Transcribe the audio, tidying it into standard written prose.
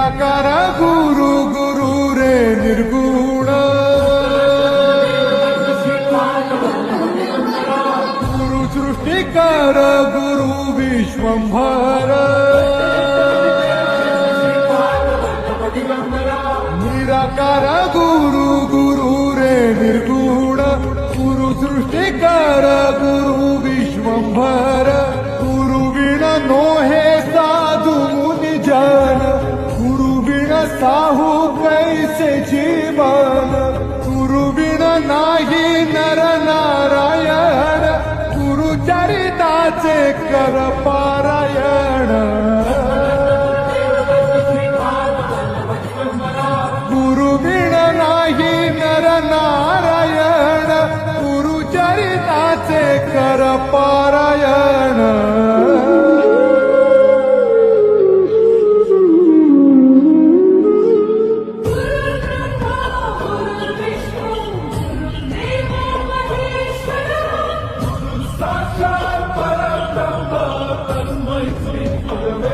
निराकार गुरु गुरु रे निर्गुण गुरु सृष्टिकार गुरु विश्वंभर निराकार गुरु गुरु रे निर्गुण गुरु सृष्टिकार गुरु विश्वंभर गुरु बिना नोहे साधु मुनि जन गुरु बिना साहू कैसे जीवन गुरु बिना नाही नर नारायण गुरु चरिताचे कर पारायण गुरु बिना नाही नर नारायण गुरु चरिताचे कर पारायण